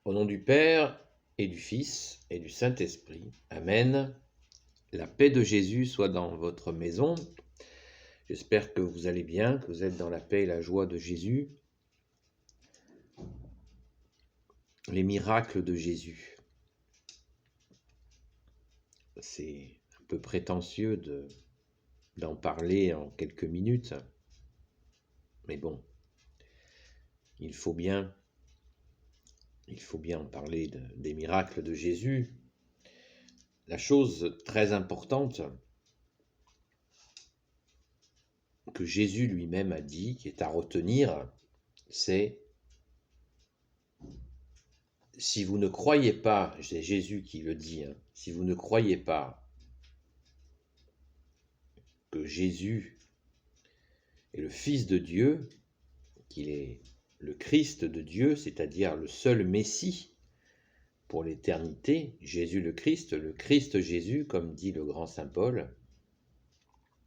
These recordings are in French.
Au nom du Père et du Fils et du Saint-Esprit. Amen. La paix de Jésus soit dans votre maison. J'espère que vous allez bien, que vous êtes dans la paix et la joie de Jésus. Les miracles de Jésus. C'est un peu prétentieux d'en parler en quelques minutes. Mais bon, il faut bien en parler des miracles de Jésus. La chose très importante que Jésus lui-même a dit, qui est à retenir, c'est si vous ne croyez pas, c'est Jésus qui le dit, si vous ne croyez pas que Jésus est le Fils de Dieu, qu'il est le Christ de Dieu, c'est-à-dire le seul Messie pour l'éternité, Jésus le Christ Jésus, comme dit le grand Saint Paul,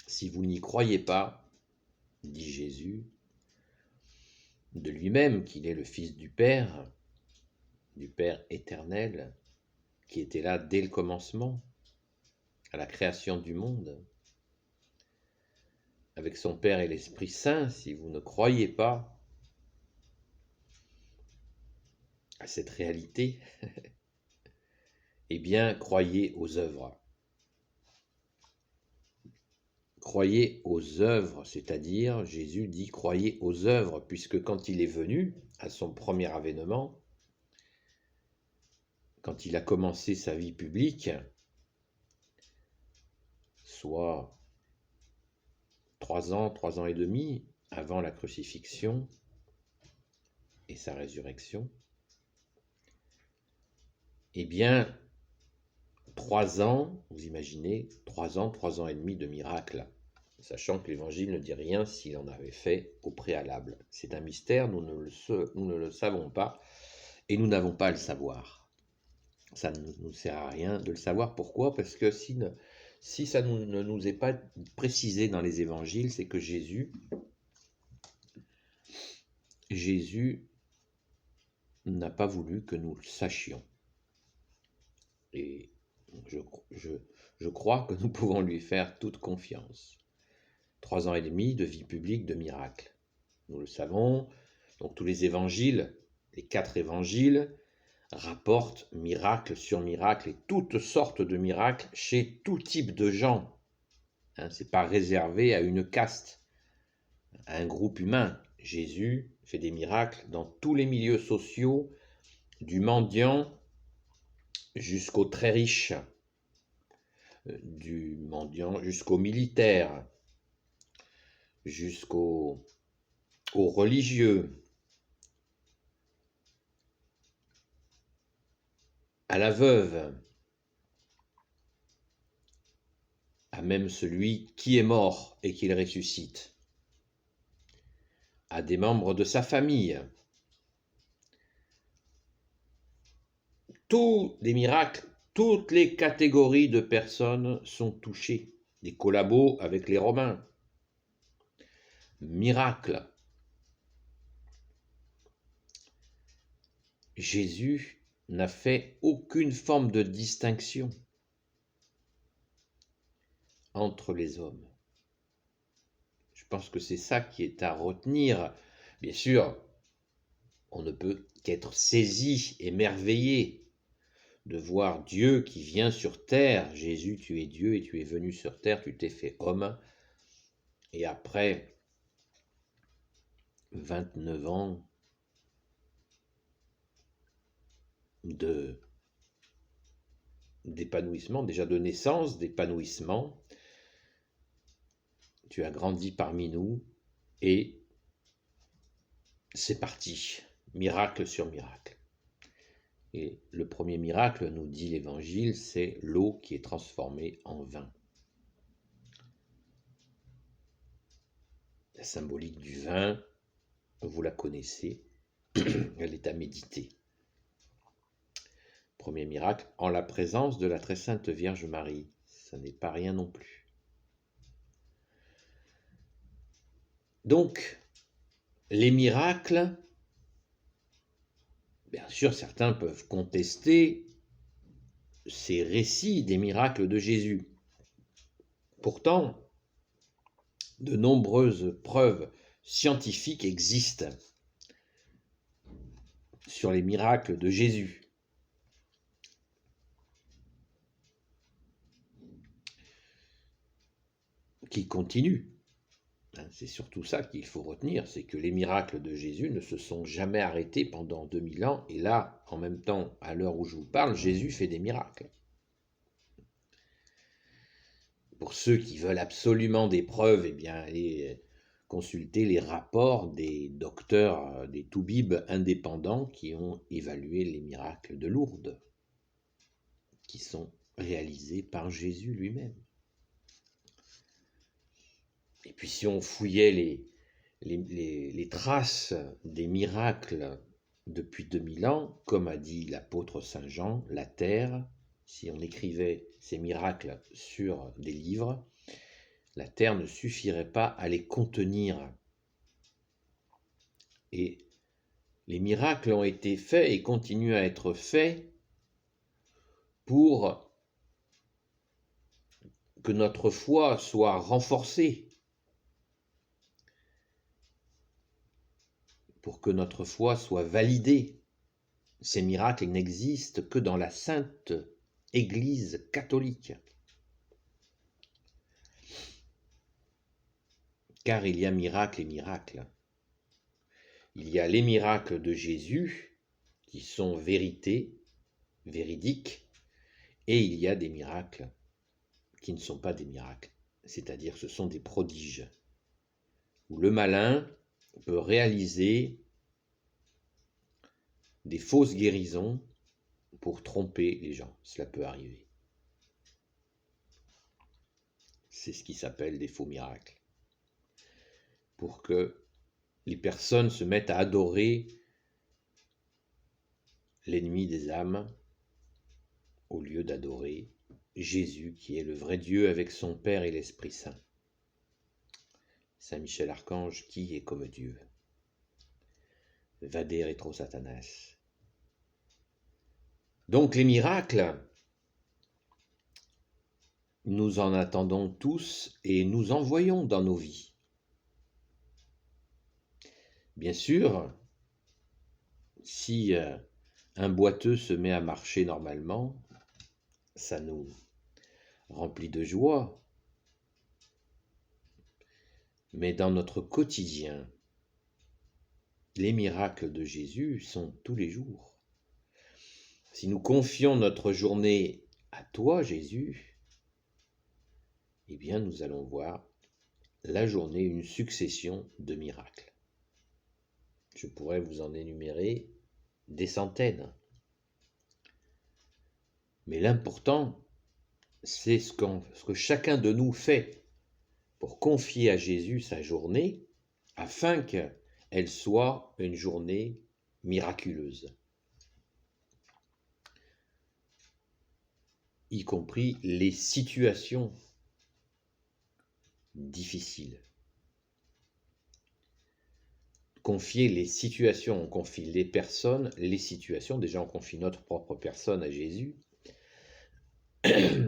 si vous n'y croyez pas, dit Jésus, de lui-même qu'il est le Fils du Père éternel, qui était là dès le commencement, à la création du monde, avec son Père et l'Esprit Saint, si vous ne croyez pas à cette réalité, eh bien, croyez aux œuvres. Croyez aux œuvres, c'est-à-dire, Jésus dit, croyez aux œuvres, puisque quand il est venu, à son premier avènement, quand il a commencé sa vie publique, soit 3 ans et demi avant la crucifixion et sa résurrection, eh bien, 3 ans, vous imaginez, 3 ans et demi de miracles, sachant que l'Évangile ne dit rien s'il en avait fait au préalable. C'est un mystère, nous ne le savons pas, et nous n'avons pas à le savoir. Ça ne nous sert à rien de le savoir. Pourquoi ? Parce que si ça ne nous est pas précisé dans les Évangiles, c'est que Jésus n'a pas voulu que nous le sachions. Et je crois que nous pouvons lui faire toute confiance. 3 ans et demi de vie publique de miracles. Nous le savons, donc tous les évangiles, les 4 évangiles, rapportent miracle sur miracle et toutes sortes de miracles chez tout type de gens. C'est pas réservé à une caste, à un groupe humain. Jésus fait des miracles dans tous les milieux sociaux, du mendiant jusqu'au très riche, du mendiant jusqu'au militaire, jusqu'aux religieux, à la veuve, à même celui qui est mort et qu'il ressuscite, à des membres de sa famille. Tous les miracles, toutes les catégories de personnes sont touchées. Des collabos avec les Romains. Miracle. Jésus n'a fait aucune forme de distinction entre les hommes. Je pense que c'est ça qui est à retenir. Bien sûr, on ne peut qu'être saisi, émerveillé de voir Dieu qui vient sur terre. Jésus, tu es Dieu et tu es venu sur terre, tu t'es fait homme. Et après 29 ans d'épanouissement, déjà de naissance, d'épanouissement, tu as grandi parmi nous et c'est parti, miracle sur miracle. Et le premier miracle, nous dit l'Évangile, c'est l'eau qui est transformée en vin. La symbolique du vin, vous la connaissez, elle est à méditer. Premier miracle, en la présence de la très sainte Vierge Marie. Ça n'est pas rien non plus. Donc, les miracles, Bien sûr, certains peuvent contester ces récits des miracles de Jésus. Pourtant, de nombreuses preuves scientifiques existent sur les miracles de Jésus. Qui continuent. C'est surtout ça qu'il faut retenir, c'est que les miracles de Jésus ne se sont jamais arrêtés pendant 2000 ans, et là, en même temps, à l'heure où je vous parle, Jésus fait des miracles. Pour ceux qui veulent absolument des preuves, eh bien, allez consulter les rapports des docteurs, des toubibs indépendants qui ont évalué les miracles de Lourdes, qui sont réalisés par Jésus lui-même. Et puis si on fouillait les traces des miracles depuis 2000 ans, comme a dit l'apôtre Saint Jean, la terre, si on écrivait ces miracles sur des livres, la terre ne suffirait pas à les contenir. Et les miracles ont été faits et continuent à être faits pour que notre foi soit renforcée, pour que notre foi soit validée. Ces miracles n'existent que dans la Sainte Église catholique. Car il y a miracles et miracles. Il y a les miracles de Jésus, qui sont vérités, véridiques, et il y a des miracles qui ne sont pas des miracles, c'est-à-dire ce sont des prodiges, où le malin peut réaliser des fausses guérisons pour tromper les gens. Cela peut arriver. C'est ce qui s'appelle des faux miracles. Pour que les personnes se mettent à adorer l'ennemi des âmes au lieu d'adorer Jésus qui est le vrai Dieu avec son Père et l'Esprit Saint. Saint Michel Archange qui est comme Dieu. Vade retro Satanas. Donc les miracles, nous en attendons tous et nous en voyons dans nos vies. Bien sûr, si un boiteux se met à marcher normalement, ça nous remplit de joie. Mais dans notre quotidien, les miracles de Jésus sont tous les jours. Si nous confions notre journée à toi, Jésus, eh bien nous allons voir la journée une succession de miracles. Je pourrais vous en énumérer des centaines. Mais l'important, c'est ce que chacun de nous fait pour confier à Jésus sa journée afin qu'elle soit une journée miraculeuse, y compris les situations difficiles. Confier les situations, on confie les personnes, les situations, déjà on confie notre propre personne à Jésus, et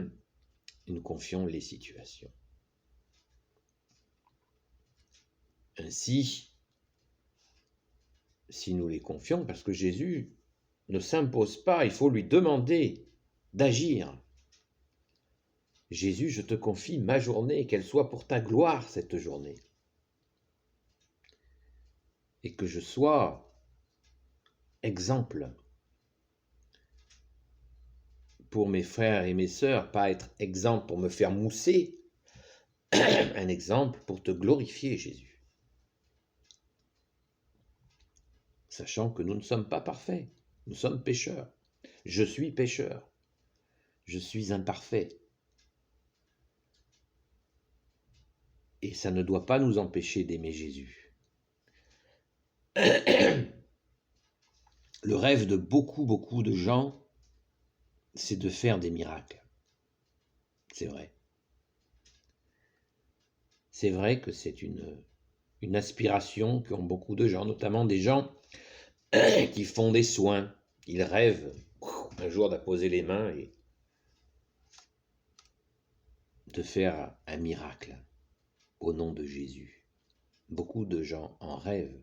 nous confions les situations. Ainsi, si nous les confions, parce que Jésus ne s'impose pas, il faut lui demander d'agir. Jésus, je te confie ma journée, qu'elle soit pour ta gloire cette journée. Et que je sois exemple pour mes frères et mes sœurs, pas être exemple pour me faire mousser, un exemple pour te glorifier, Jésus. Sachant que nous ne sommes pas parfaits, nous sommes pécheurs. Je suis pécheur, je suis imparfait. Et ça ne doit pas nous empêcher d'aimer Jésus. Le rêve de beaucoup de gens, c'est de faire des miracles. C'est vrai. C'est vrai que c'est une aspiration qu'ont beaucoup de gens, notamment des gens qui font des soins, il rêve un jour d'apposer les mains et de faire un miracle au nom de Jésus. Beaucoup de gens en rêvent.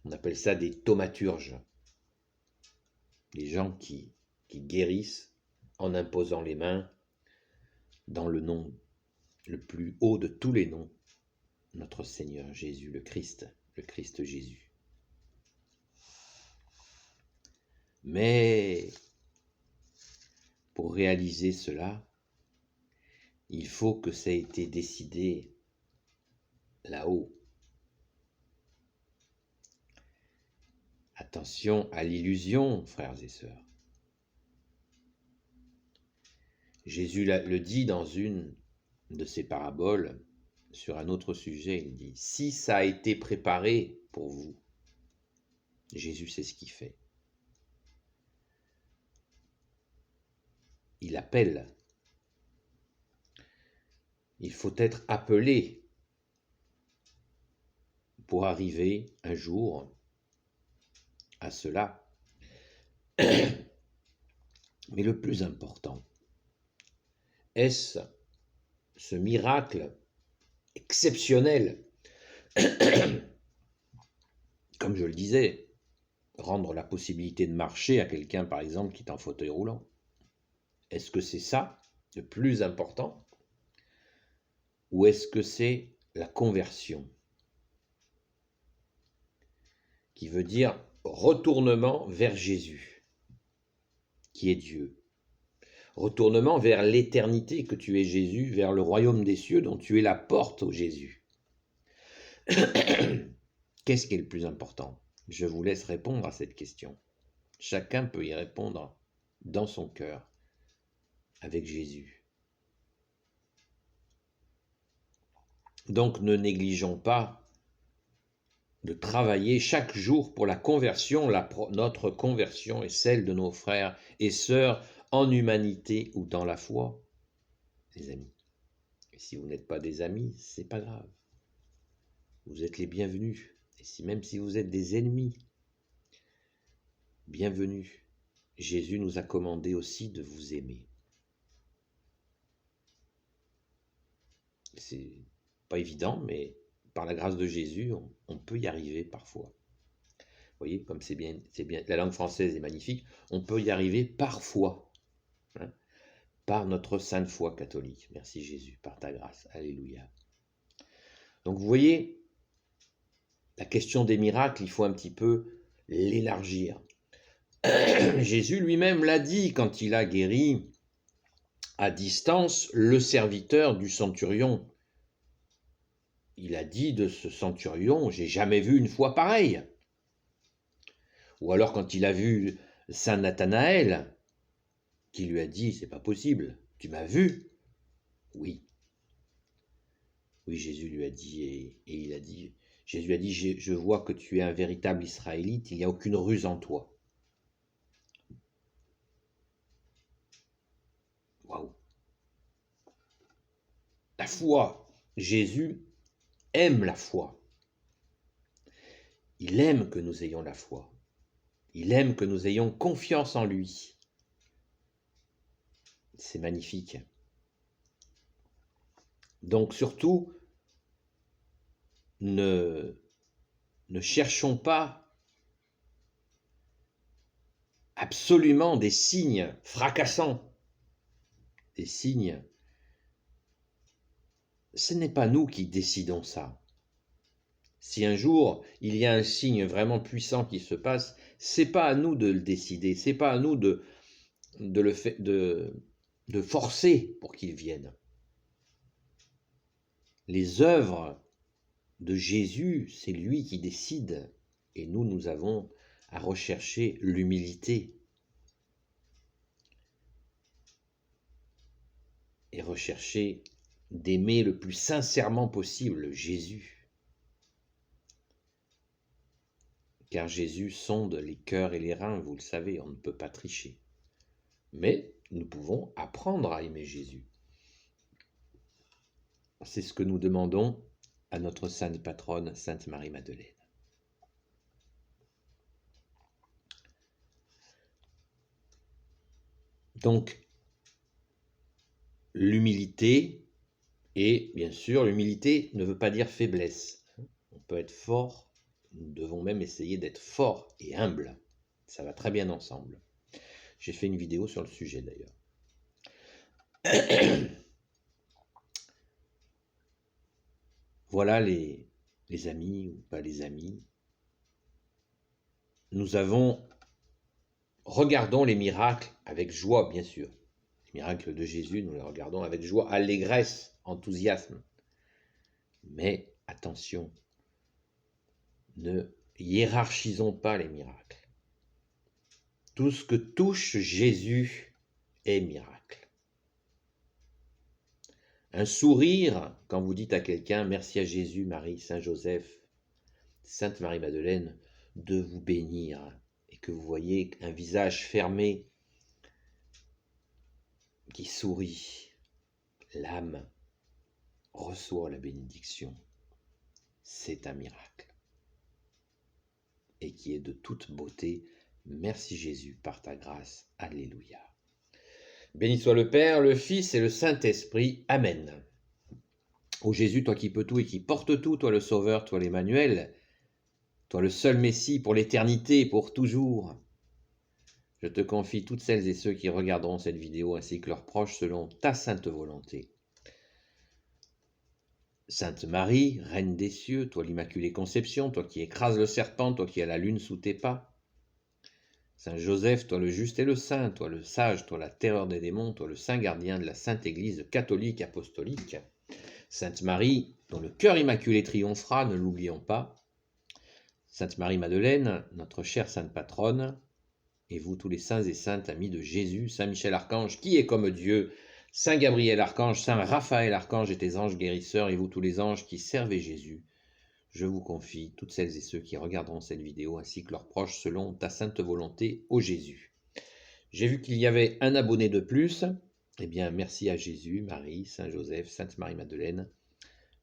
On appelle ça des thaumaturges. Les gens qui guérissent en imposant les mains dans le nom le plus haut de tous les noms, notre Seigneur Jésus, le Christ Jésus. Mais pour réaliser cela, il faut que ça ait été décidé là-haut. Attention à l'illusion, frères et sœurs. Jésus le dit dans une de ses paraboles sur un autre sujet. Il dit, si ça a été préparé pour vous, Jésus sait ce qu'il fait. Il appelle. Il faut être appelé pour arriver un jour à cela. Mais le plus important, est-ce ce miracle exceptionnel, comme je le disais, rendre la possibilité de marcher à quelqu'un, par exemple, qui est en fauteuil roulant. Est-ce que c'est ça le plus important? Ou est-ce que c'est la conversion, qui veut dire retournement vers Jésus, qui est Dieu. Retournement vers l'éternité que tu es Jésus, vers le royaume des cieux dont tu es la porte au Jésus. Qu'est-ce qui est le plus important? Je vous laisse répondre à cette question. Chacun peut y répondre dans son cœur avec Jésus. Donc ne négligeons pas de travailler chaque jour pour la conversion, notre conversion et celle de nos frères et sœurs en humanité ou dans la foi, les amis. Et si vous n'êtes pas des amis, c'est pas grave. Vous êtes les bienvenus. Et même si vous êtes des ennemis, bienvenue. Jésus nous a commandé aussi de vous aimer. C'est pas évident, mais par la grâce de Jésus, on peut y arriver parfois. Vous voyez, comme c'est bien, la langue française est magnifique, on peut y arriver parfois, hein, par notre sainte foi catholique. Merci Jésus, par ta grâce. Alléluia. Donc vous voyez, la question des miracles, il faut un petit peu l'élargir. Jésus lui-même l'a dit quand il a guéri à distance le serviteur du centurion. Il a dit de ce centurion, j'ai jamais vu une foi pareille. Ou alors quand il a vu Saint Nathanaël, qui lui a dit, c'est pas possible, tu m'as vu? Oui. Oui, Jésus lui a dit, et il a dit, Jésus a dit, je vois que tu es un véritable Israélite, il n'y a aucune ruse en toi. Waouh! La foi, Jésus aime la foi. Il aime que nous ayons la foi. Il aime que nous ayons confiance en lui. C'est magnifique. Donc surtout, ne cherchons pas absolument des signes fracassants. Des signes. Ce n'est pas nous qui décidons ça. Si un jour il y a un signe vraiment puissant qui se passe, c'est pas à nous de le décider, c'est pas à nous de forcer pour qu'il vienne. Les œuvres de Jésus, c'est lui qui décide, et nous avons à rechercher l'humilité et rechercher d'aimer le plus sincèrement possible Jésus. Car Jésus sonde les cœurs et les reins, vous le savez, on ne peut pas tricher. Mais nous pouvons apprendre à aimer Jésus. C'est ce que nous demandons à notre sainte patronne, Sainte Marie-Madeleine. Donc, l'humilité, et bien sûr, l'humilité ne veut pas dire faiblesse. On peut être fort, nous devons même essayer d'être fort et humble. Ça va très bien ensemble. J'ai fait une vidéo sur le sujet d'ailleurs. Voilà les amis ou pas les amis. Regardons les miracles avec joie, bien sûr. Les miracles de Jésus, nous les regardons avec joie, allégresse, enthousiasme. Mais attention, ne hiérarchisons pas les miracles. Tout ce que touche Jésus est miracle. Un sourire, quand vous dites à quelqu'un « Merci à Jésus, Marie, Saint Joseph, Sainte Marie-Madeleine, de vous bénir » et que vous voyez un visage fermé qui sourit, l'âme reçoit la bénédiction. C'est un miracle et qui est de toute beauté. Merci Jésus par ta grâce. Alléluia. Béni soit le Père, le Fils et le Saint-Esprit. Amen. Ô Jésus, toi qui peux tout et qui portes tout, toi le Sauveur, toi l'Emmanuel, toi le seul Messie pour l'éternité, pour toujours. Je te confie toutes celles et ceux qui regarderont cette vidéo ainsi que leurs proches selon ta sainte volonté. Sainte Marie, Reine des cieux, toi l'Immaculée Conception, toi qui écrases le serpent, toi qui as la lune sous tes pas. Saint Joseph, toi le juste et le saint, toi le sage, toi la terreur des démons, toi le saint gardien de la Sainte Église catholique apostolique. Sainte Marie, dont le cœur immaculé triomphera, ne l'oublions pas. Sainte Marie-Madeleine, notre chère sainte patronne, et vous tous les saints et saintes amis de Jésus, Saint Michel Archange, qui est comme Dieu, Saint Gabriel Archange, Saint Raphaël Archange et tes anges guérisseurs, et vous tous les anges qui servez Jésus, je vous confie toutes celles et ceux qui regarderont cette vidéo ainsi que leurs proches selon ta sainte volonté, ô Jésus. J'ai vu qu'il y avait un abonné de plus. Eh bien, merci à Jésus, Marie, Saint Joseph, Sainte Marie-Madeleine,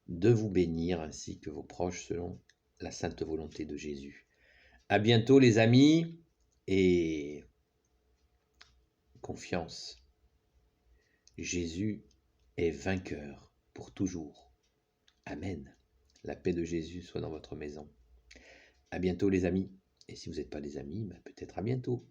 de vous bénir ainsi que vos proches selon la sainte volonté de Jésus. À bientôt les amis et confiance. Jésus est vainqueur pour toujours. Amen. La paix de Jésus soit dans votre maison. À bientôt les amis. Et si vous n'êtes pas des amis, peut-être à bientôt.